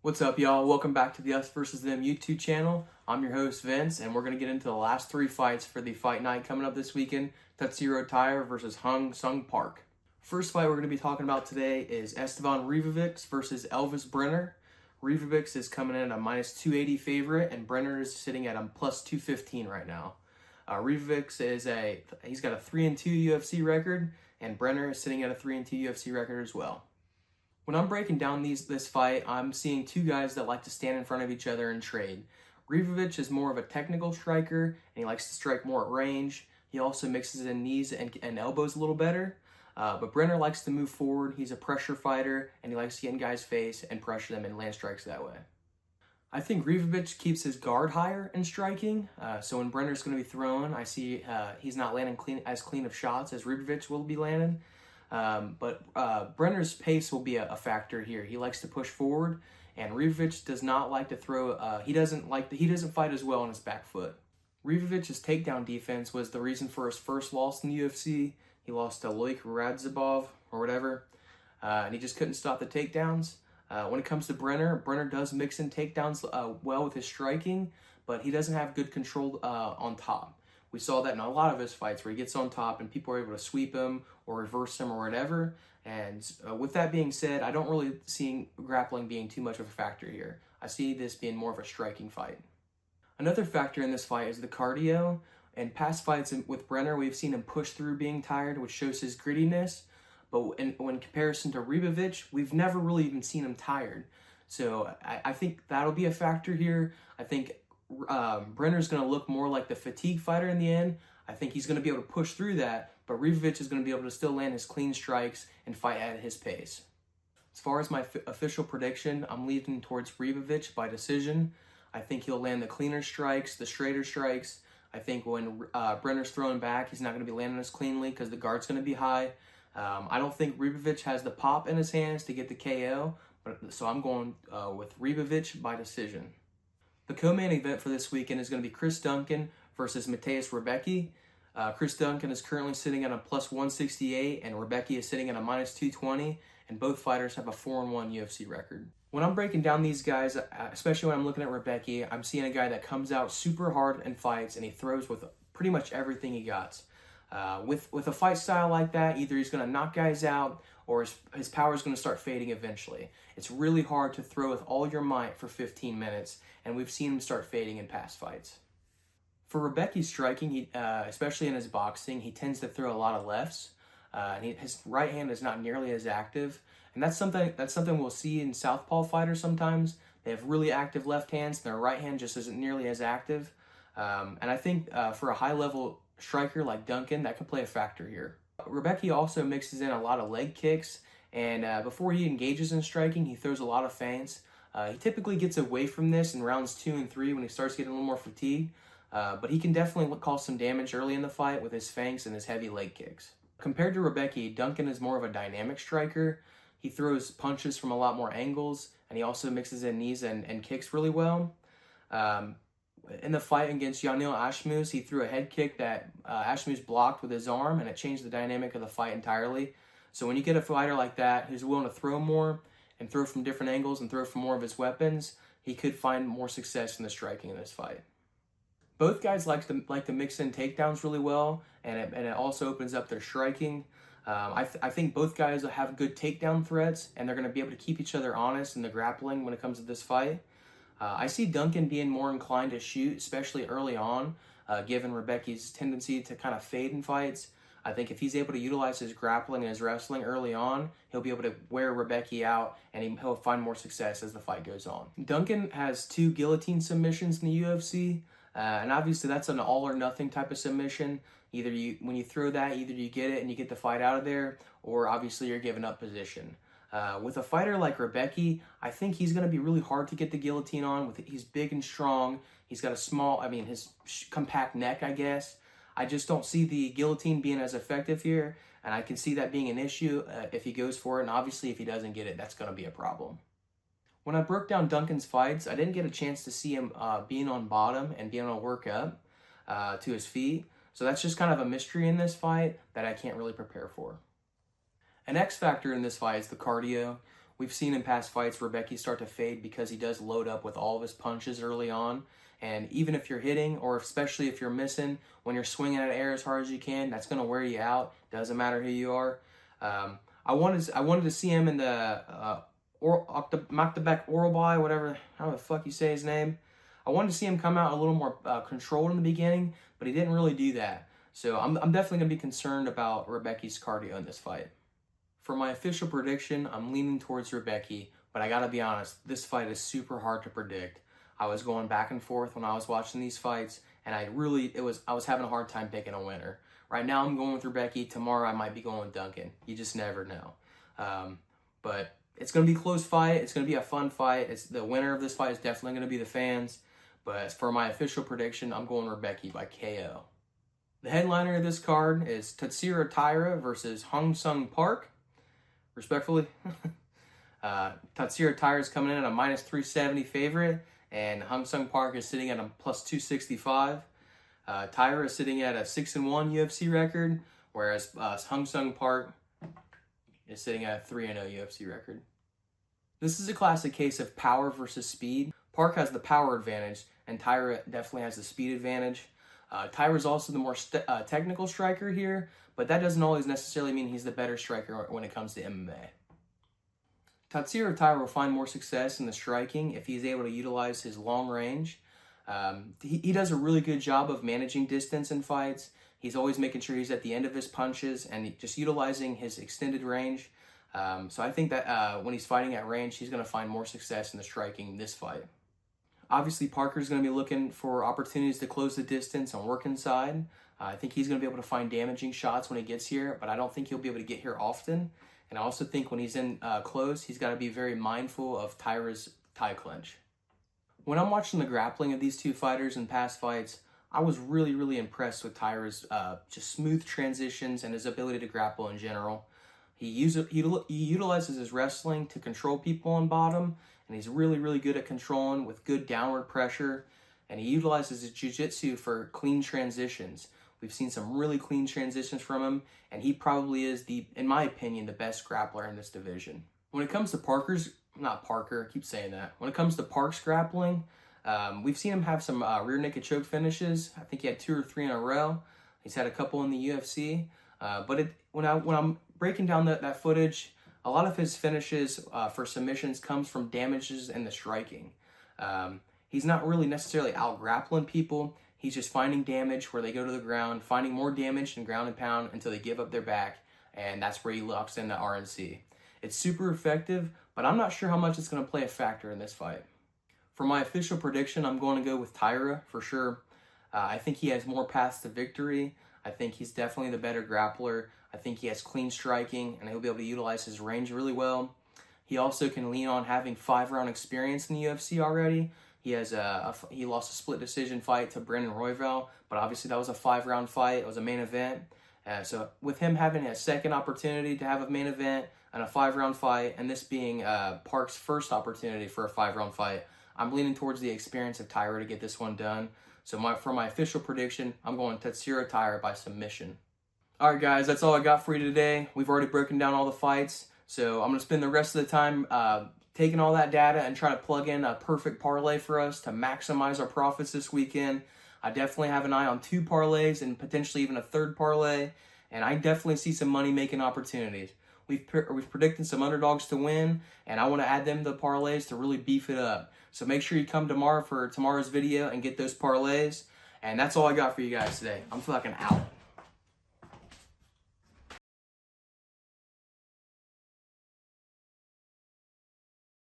What's up, y'all? Welcome back to the Us vs. Them YouTube channel. I'm your host, Vince, and we're going to get into the last three fights for the fight night coming up this weekend. Taira versus Hung Sung Park. First fight we're going to be talking about today is Esteban Ribovics versus Elvis Brener. Ribovics is coming in at a minus 280 favorite, and Brener is sitting at a plus 215 right now. Ribovics he's got a 3-2 UFC record, and Brener is sitting at a 3-2 UFC record as well. When I'm breaking down this fight, I'm seeing two guys that like to stand in front of each other and trade. Ribovics is more of a technical striker, and he likes to strike more at range. He also mixes in knees and elbows a little better. But Brener likes to move forward. He's a pressure fighter, and he likes to get in guys' face and pressure them and land strikes that way. I think Ribovics keeps his guard higher in striking. So when Brener's going to be thrown, I see he's not landing as clean of shots as Ribovics will be landing. But Brener's pace will be a factor here. He likes to push forward, and Ribovics does not like to throw. He doesn't fight as well on his back foot. Ribovics' takedown defense was the reason for his first loss in the UFC. He lost to Loik Radzhabov or whatever, and he just couldn't stop the takedowns. When it comes to Brener does mix in takedowns well with his striking, but he doesn't have good control on top. We saw that in a lot of his fights where he gets on top and people are able to sweep him or reverse him or whatever. And with that being said, I don't really see grappling being too much of a factor here. I see this being more of a striking fight. Another factor in this fight is the cardio. In past fights with Brener, we've seen him push through being tired, which shows his grittiness. But when comparison to Ribovics, we've never really even seen him tired. So I think that'll be a factor here. I think Brener's going to look more like the fatigue fighter in the end. I think he's going to be able to push through that, but Ribovics is going to be able to still land his clean strikes and fight at his pace. As far as my official prediction, I'm leaning towards Ribovics by decision. I think he'll land the cleaner strikes, the straighter strikes. I think when Brener's throwing back, he's not going to be landing as cleanly because the guard's going to be high. I don't think Ribovics has the pop in his hands to get the KO, so I'm going with Ribovics by decision. The co-main event for this weekend is going to be Chris Duncan versus Mateusz Rębecki. Chris Duncan is currently sitting at a plus 168, and Rębecki is sitting at a minus 220, and both fighters have a 4-1 UFC record. When I'm breaking down these guys, especially when I'm looking at Rębecki, I'm seeing a guy that comes out super hard in fights, and he throws with pretty much everything he got. With a fight style like that, either he's going to knock guys out or his power is going to start fading eventually. It's really hard to throw with all your might for 15 minutes, and we've seen him start fading in past fights. For Rębecki's striking, especially in his boxing, he tends to throw a lot of lefts, and his right hand is not nearly as active, and that's something we'll see in southpaw fighters sometimes. They have really active left hands, and their right hand just isn't nearly as active. And I think for a high-level striker like Duncan, that could play a factor here. Rębecki also mixes in a lot of leg kicks, and before he engages in striking, he throws a lot of feints. He typically gets away from this in rounds 2 and 3 when he starts getting a little more fatigued, but he can definitely cause some damage early in the fight with his feints and his heavy leg kicks. Compared to Rębecki, Duncan is more of a dynamic striker. He throws punches from a lot more angles, and he also mixes in knees and kicks really well. In the fight against Yanil Ashmus, he threw a head kick that Ashmus blocked with his arm, and it changed the dynamic of the fight entirely. So when you get a fighter like that who's willing to throw more and throw from different angles and throw from more of his weapons, he could find more success in the striking in this fight. Both guys like to mix in takedowns really well, and it also opens up their striking. I think both guys have good takedown threats, and they're going to be able to keep each other honest in the grappling when it comes to this fight. I see Duncan being more inclined to shoot, especially early on, given Rębecki's tendency to kind of fade in fights. I think if he's able to utilize his grappling and his wrestling early on, he'll be able to wear Rębecki out, and he'll find more success as the fight goes on. Duncan has 2 guillotine submissions in the UFC, and obviously that's an all-or-nothing type of submission. When you throw that, either you get it and you get the fight out of there, or obviously you're giving up position. With a fighter like Rębecki, I think he's going to be really hard to get the guillotine on. He's big and strong. He's got his compact neck, I guess. I just don't see the guillotine being as effective here, and I can see that being an issue if he goes for it, and obviously if he doesn't get it, that's going to be a problem. When I broke down Duncan's fights, I didn't get a chance to see him being on bottom and being able to work up to his feet, so that's just kind of a mystery in this fight that I can't really prepare for. An X factor in this fight is the cardio. We've seen in past fights Rębecki start to fade because he does load up with all of his punches early on. And even if you're hitting, or especially if you're missing, when you're swinging at air as hard as you can, that's going to wear you out. Doesn't matter who you are. I wanted to see him in the Maktabek Oralbai, whatever, how the fuck you say his name. I wanted to see him come out a little more controlled in the beginning, but he didn't really do that. So I'm definitely going to be concerned about Rębecki's cardio in this fight. For my official prediction, I'm leaning towards Rębecki, but I got to be honest, this fight is super hard to predict. I was going back and forth when I was watching these fights, and I was having a hard time picking a winner. Right now I'm going with Rębecki. Tomorrow I might be going with Duncan. You just never know. But it's going to be a close fight. It's going to be a fun fight. The winner of this fight is definitely going to be the fans. But for my official prediction, I'm going Rębecki by KO. The headliner of this card is Taira versus Hong Sung Park. Respectfully, Taira is coming in at a minus 370 favorite, and Hong Sung Park is sitting at a plus 265. Taira is sitting at a 6-1 UFC record, whereas Hong Sung Park is sitting at a 3-0 UFC record. This is a classic case of power versus speed. Park has the power advantage, and Taira definitely has the speed advantage. Taira is also the more technical striker here, but that doesn't always necessarily mean he's the better striker when it comes to MMA. Taira will find more success in the striking if he's able to utilize his long range. He does a really good job of managing distance in fights. He's always making sure he's at the end of his punches and just utilizing his extended range. So I think that when he's fighting at range, he's going to find more success in the striking in this fight. Obviously, Parker's going to be looking for opportunities to close the distance and work inside. I think he's going to be able to find damaging shots when he gets here, but I don't think he'll be able to get here often. And I also think when he's in close, he's got to be very mindful of Taira's tie clinch. When I'm watching the grappling of these two fighters in past fights, I was really, really impressed with Taira's just smooth transitions and his ability to grapple in general. He utilizes his wrestling to control people on bottom, and he's really, really good at controlling with good downward pressure, and he utilizes his jiu-jitsu for clean transitions. We've seen some really clean transitions from him, and he probably is, in my opinion, the best grappler in this division. When it comes to When it comes to Park's grappling, we've seen him have some rear naked choke finishes. I think he had 2 or 3 in a row. He's had a couple in the UFC, but when I'm breaking down that footage, a lot of his finishes for submissions comes from damages in the striking. He's not really necessarily out-grappling people. He's just finding damage where they go to the ground, finding more damage in ground and pound until they give up their back, and that's where he locks in the RNC. It's super effective, but I'm not sure how much it's going to play a factor in this fight. For my official prediction, I'm going to go with Taira for sure. I think he has more paths to victory. I think he's definitely the better grappler. I think he has clean striking, and he'll be able to utilize his range really well. He also can lean on having 5-round experience in the UFC already. He lost a split decision fight to Brener, but obviously that was a 5-round fight. It was a main event. So with him having a second opportunity to have a main event and a 5-round fight, and this being Park's first opportunity for a 5-round fight, I'm leaning towards the experience of Taira to get this one done. So for my official prediction, I'm going Taira by submission. All right, guys, that's all I got for you today. We've already broken down all the fights, so I'm going to spend the rest of the time taking all that data and trying to plug in a perfect parlay for us to maximize our profits this weekend. I definitely have an eye on 2 parlays and potentially even a 3rd parlay, and I definitely see some money-making opportunities. We've predicted some underdogs to win, and I want to add them to the parlays to really beef it up. So make sure you come tomorrow for tomorrow's video and get those parlays. And that's all I got for you guys today. I'm fucking out.